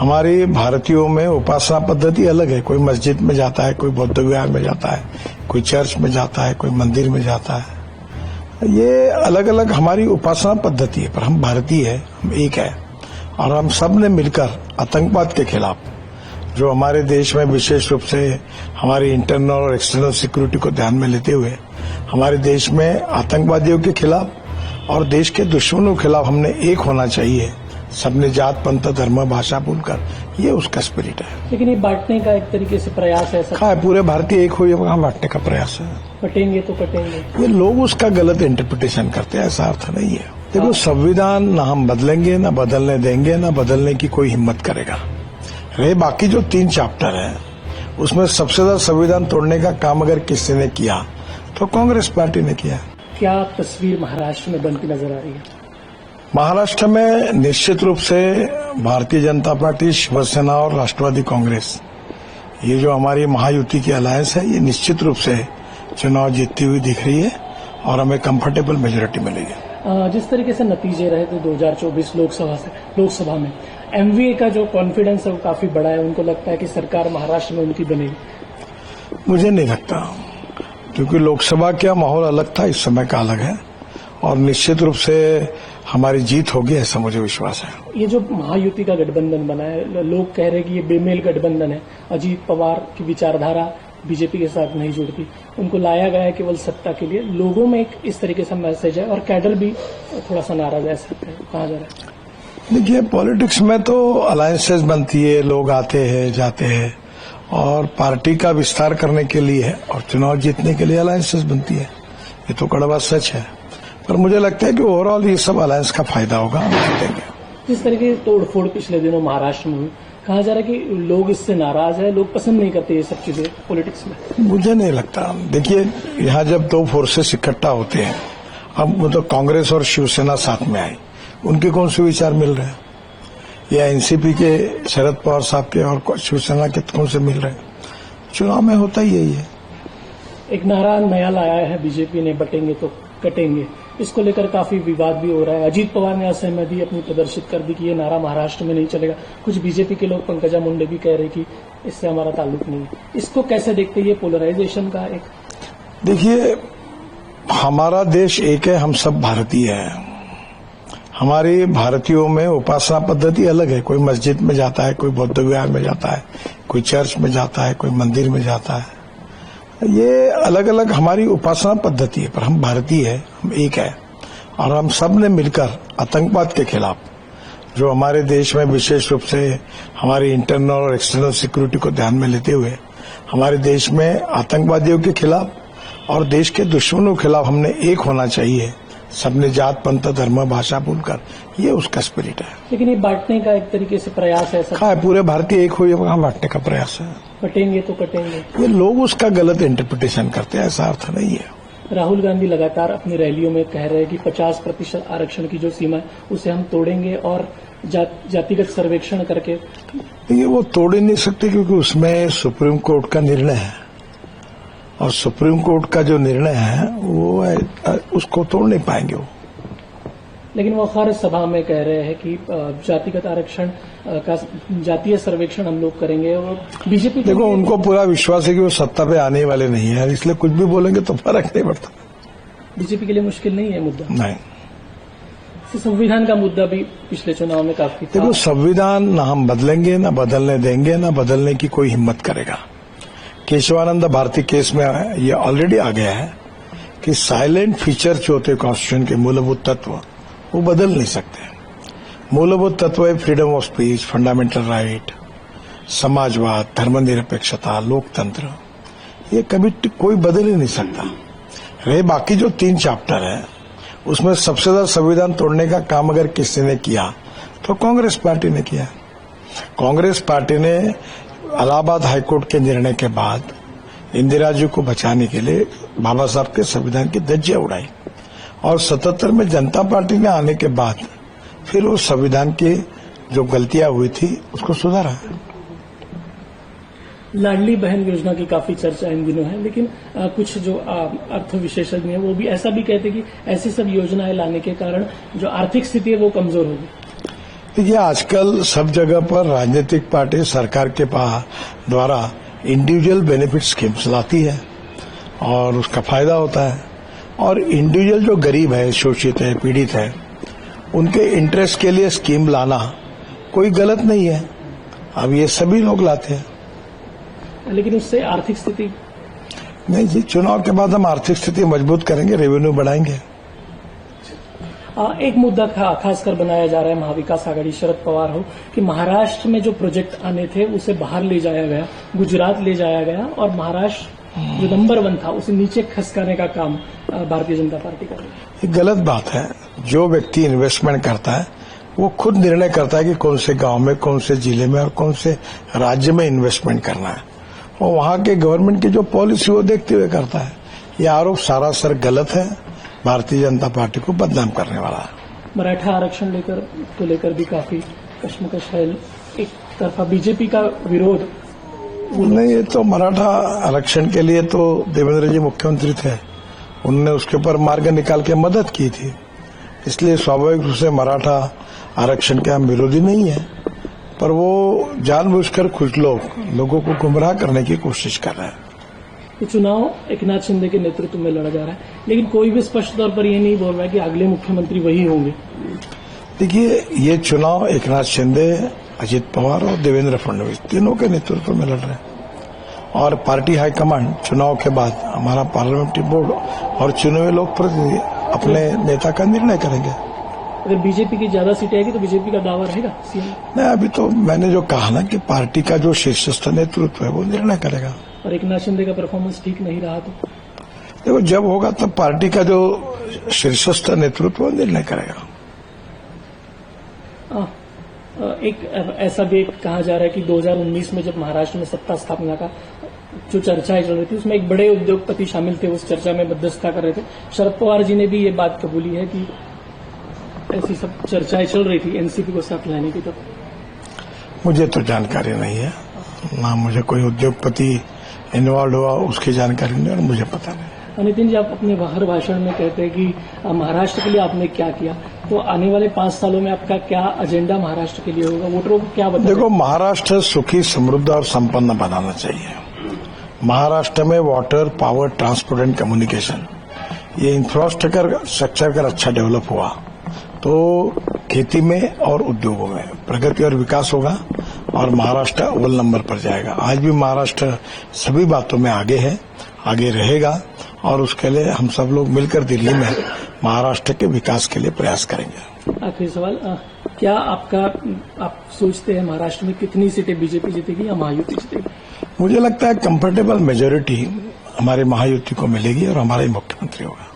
हमारी भारतीयों में उपासना पद्धति अलग है। कोई मस्जिद में जाता है, कोई बौद्ध विहार में जाता है, कोई चर्च में जाता है, कोई मंदिर में जाता है। ये अलग अलग हमारी उपासना पद्धति है, पर हम भारतीय है, हम एक है। और हम सब ने मिलकर आतंकवाद के खिलाफ, जो हमारे देश में विशेष रूप से हमारी इंटरनल और एक्सटर्नल सिक्योरिटी को ध्यान में लेते हुए हमारे देश में आतंकवादियों के खिलाफ और देश के दुश्मनों के खिलाफ हमने एक होना चाहिए। सबने जात पंथ धर्म भाषा भूलकर, ये उसका स्पिरिट है। लेकिन ये बांटने का एक तरीके से प्रयास है। कहा है पूरे भारतीय एक हुए वहां बांटने का प्रयास है। कटेंगे तो कटेंगे, ये लोग उसका गलत इंटरप्रिटेशन करते हैं, ऐसा अर्थ नहीं है। देखो, संविधान ना हम बदलेंगे, ना बदलने देंगे, ना बदलने की कोई हिम्मत करेगा। रहे बाकी जो 3 चैप्टर है, उसमें सबसे ज्यादा संविधान तोड़ने का काम अगर किसी ने किया तो कांग्रेस पार्टी ने किया। क्या तस्वीर महाराष्ट्र में बनती नजर आ रही है? महाराष्ट्र में निश्चित रूप से भारतीय जनता पार्टी, शिवसेना और राष्ट्रवादी कांग्रेस, ये जो हमारी महायुति की अलायंस है, ये निश्चित रूप से चुनाव जीतती हुई दिख रही है और हमें कंफर्टेबल मेजोरिटी मिलेगी। जिस तरीके से नतीजे रहे थे 2024 लोकसभा में, एमवीए का जो कॉन्फिडेंस है वो काफी बड़ा है। उनको लगता है कि सरकार महाराष्ट्र में उनकी बनेगी। मुझे नहीं लगता, क्योंकि लोकसभा का माहौल अलग था, इस समय का अलग है और निश्चित रूप से हमारी जीत होगी, ऐसा मुझे विश्वास है। ये जो महायुति का गठबंधन बना है, लोग कह रहे हैं कि ये बेमेल गठबंधन है। अजीत पवार की विचारधारा बीजेपी के साथ नहीं जुड़ती, उनको लाया गया है केवल सत्ता के लिए। लोगों में एक इस तरीके से मैसेज है और कैडर भी थोड़ा सा नाराज है, कहा जा रहा है। देखिए, पॉलिटिक्स में तो अलायंसेस बनती है, लोग आते हैं जाते हैं और पार्टी का विस्तार करने के लिए और चुनाव जीतने के लिए अलायंसेस बनती है। ये तो कड़वा सच है, पर मुझे लगता है कि ओवरऑल ये सब अलायंस का फायदा होगा, हम जीतेंगे। जिस तरीके की तोड़फोड़ पिछले दिनों महाराष्ट्र में हुई, कहा जा रहा है कि लोग इससे नाराज है, लोग पसंद नहीं करते ये सब चीजें पॉलिटिक्स में। मुझे नहीं लगता। देखिए, यहाँ जब 2 फोर्सेस इकट्ठा होते हैं, अब वो तो कांग्रेस और शिवसेना साथ में आई, उनके कौन से विचार मिल रहे हैं? या एनसीपी के शरद पवार साहब के और शिवसेना के कौन से मिल रहे हैं? चुनाव में होता ही यही है। एक नारा नया लाया है बीजेपी ने, बटेंगे तो कटेंगे। इसको लेकर काफी विवाद भी हो रहा है। अजीत पवार ने असहमति अपनी प्रदर्शित कर दी कि ये नारा महाराष्ट्र में नहीं चलेगा। कुछ बीजेपी के लोग, पंकजा मुंडे भी कह रहे कि इससे हमारा ताल्लुक नहीं है। इसको कैसे देखते हैं, ये पोलराइजेशन का एक? देखिए, हमारा देश एक है, हम सब भारतीय हैं। हमारी भारतीयों में उपासना पद्धति अलग है। कोई मस्जिद में जाता है, कोई बौद्ध विहार में जाता है, कोई चर्च में जाता है, कोई मंदिर में जाता है। ये अलग अलग हमारी उपासना पद्धति है, पर हम भारतीय है, हम एक है। और हम सब ने मिलकर आतंकवाद के खिलाफ, जो हमारे देश में विशेष रूप से हमारी इंटरनल और एक्सटर्नल सिक्योरिटी को ध्यान में लेते हुए हमारे देश में आतंकवादियों के खिलाफ और देश के दुश्मनों के खिलाफ हमने एक होना चाहिए। सबने जात पंथ धर्म भाषा भूलकर, ये उसका स्पिरिट है। लेकिन ये बांटने का एक तरीके से प्रयास है। कहा है पूरे भारतीय एक हुए वहां बांटने का प्रयास है। कटेंगे तो कटेंगे, ये लोग उसका गलत इंटरप्रिटेशन करते हैं, ऐसा अर्थ नहीं है। राहुल गांधी लगातार अपनी रैलियों में कह रहे हैं कि 50% आरक्षण की जो सीमा है उसे हम तोड़ेंगे और जातिगत सर्वेक्षण करके। ये वो तोड़ ही नहीं सकते, क्योंकि उसमें सुप्रीम कोर्ट का निर्णय है और सुप्रीम कोर्ट का जो निर्णय है वो उसको तोड़ नहीं पाएंगे वो। लेकिन वो हर सभा में कह रहे हैं कि जातिगत आरक्षण का जातीय सर्वेक्षण हम लोग करेंगे। और बीजेपी, देखो, उनको पूरा विश्वास है कि वो सत्ता पे आने वाले नहीं है, इसलिए कुछ भी बोलेंगे तो फर्क नहीं पड़ता। बीजेपी के लिए मुश्किल नहीं है मुद्दा? नहीं। संविधान का मुद्दा भी पिछले चुनाव में काफी था। देखो, संविधान ना हम बदलेंगे, ना बदलने देंगे, ना बदलने की कोई हिम्मत करेगा। केशवानंद भारती केस में ये ऑलरेडी आ गया है कि साइलेंट फीचर जो होते कॉन्स्टिट्यूशन के मूलभूत तत्व, वो बदल नहीं सकते। मूलभूत तत्व है freedom of speech, fundamental right, समाजवाद, धर्मनिरपेक्षता, लोकतंत्र। ये कभी कोई बदल ही नहीं सकता। रहे बाकी जो 3 चैप्टर है, उसमें सबसे ज्यादा संविधान तोड़ने का काम अगर किसी ने किया तो कांग्रेस पार्टी ने किया। कांग्रेस पार्टी ने इलाहाबाद हाईकोर्ट के निर्णय के बाद इंदिरा जी को बचाने के लिए बाबा साहब के संविधान की धज्जियां उड़ाई और 77 में जनता पार्टी ने आने के बाद फिर उस संविधान की जो गलतियां हुई थी उसको सुधारा। लाडली बहन योजना की काफी चर्चा इन दिनों है, लेकिन कुछ जो अर्थ विशेषज्ञ हैं वो भी ऐसा भी कहते हैं कि ऐसी सब योजनाएं लाने के कारण जो आर्थिक स्थिति है वो कमजोर होगी। देखिए, आजकल सब जगह पर राजनीतिक पार्टी सरकार के द्वारा इंडिविजुअल बेनिफिट स्कीम्स लाती है और उसका फायदा होता है। और इंडिविजुअल जो गरीब है, शोषित है, पीड़ित है, उनके इंटरेस्ट के लिए स्कीम लाना कोई गलत नहीं है। अब ये सभी लोग लाते हैं। लेकिन उससे आर्थिक स्थिति नहीं जी, चुनाव के बाद हम आर्थिक स्थिति मजबूत करेंगे, रेवेन्यू बढ़ाएंगे। एक मुद्दा खासकर बनाया जा रहा है महाविकास आघाड़ी शरद पवार हो कि महाराष्ट्र में जो प्रोजेक्ट आने थे उसे बाहर ले जाया गया, गुजरात ले जाया गया और महाराष्ट्र जो नंबर 1 था उसे नीचे खसकाने का काम भारतीय जनता पार्टी कर रही है। ये गलत बात है। जो व्यक्ति इन्वेस्टमेंट करता है वो खुद निर्णय करता है कि कौन से गांव में, कौन से जिले में और कौन से राज्य में इन्वेस्टमेंट करना है, और वहां के गवर्नमेंट की जो पॉलिसी वो देखते हुए करता है। ये आरोप सरासर गलत है, भारतीय जनता पार्टी को बदनाम करने वाला है। मराठा आरक्षण लेकर भी काफी कश्मकश है। एक तरफा बीजेपी का विरोध नहीं, ये तो मराठा आरक्षण के लिए तो देवेंद्र जी मुख्यमंत्री थे, उन्होंने उसके ऊपर मार्ग निकाल के मदद की थी, इसलिए स्वाभाविक रूप से मराठा आरक्षण के हम विरोधी नहीं है। पर वो जानबूझकर कुछ लोगों को गुमराह करने की कोशिश कर रहे हैं। ये चुनाव एकनाथ शिंदे के नेतृत्व में लड़ा जा रहा है, लेकिन कोई भी स्पष्ट तौर पर ये नहीं बोल रहा है कि अगले मुख्यमंत्री वही होंगे। देखिए, ये चुनाव एकनाथ शिंदे, अजित पवार और देवेंद्र फडणवीस तीनों के नेतृत्व में लड़ रहे हैं। और पार्टी हाईकमांड चुनाव के बाद हमारा पार्लियामेंट्री बोर्ड और चुने हुए लोक प्रतिनिधि अपने नेता का निर्णय करेंगे। अगर बीजेपी की ज्यादा सीटें आएगी तो बीजेपी का दावा रहेगा सीएम? नहीं, अभी तो मैंने जो कहा ना कि पार्टी का जो शीर्षस्थ नेतृत्व है वो निर्णय करेगा। और एकनाथ शिंदे का परफॉर्मेंस ठीक नहीं रहा तो देखो, जब होगा तब पार्टी का जो शीर्षस्थ नेतृत्व निर्णय करेगा। एक ऐसा भी कहा जा रहा है कि 2019 में जब महाराष्ट्र में सत्ता स्थापना का जो चर्चाएं चल रही थी उसमें एक बड़े उद्योगपति शामिल थे, उस चर्चा में मध्यस्थता कर रहे थे। शरद पवार जी ने भी ये बात कबूली है कि ऐसी सब चर्चाएं चल रही थी एनसीपी को साथ लाने की। तो मुझे तो जानकारी नहीं है, ना मुझे कोई उद्योगपति इन्वॉल्व हुआ उसकी जानकारी नहीं और मुझे पता नहीं। नितिन जी, आप अपने हर भाषण में कहते हैं कि महाराष्ट्र के लिए आपने क्या किया, तो आने वाले 5 सालों में आपका क्या एजेंडा महाराष्ट्र के लिए होगा, वोटरों को क्या बताएं? देखो, महाराष्ट्र सुखी, समृद्ध और संपन्न बनाना चाहिए। महाराष्ट्र में water, power, transport and communication, ये इंफ्रास्ट्रक्चर अगर अच्छा डेवलप हुआ तो खेती में और उद्योगों में प्रगति और विकास होगा और महाराष्ट्र अव्वल नंबर पर जाएगा। आज भी महाराष्ट्र सभी बातों में आगे है, आगे रहेगा और उसके लिए हम सब लोग मिलकर दिल्ली में महाराष्ट्र के विकास के लिए प्रयास करेंगे। आखिरी सवाल, क्या आप सोचते हैं महाराष्ट्र में कितनी सीटें बीजेपी जीतेगी या महायुति जीतेगी? मुझे लगता है कंफर्टेबल मेजोरिटी हमारे महायुति को मिलेगी और हमारा ही मुख्यमंत्री होगा।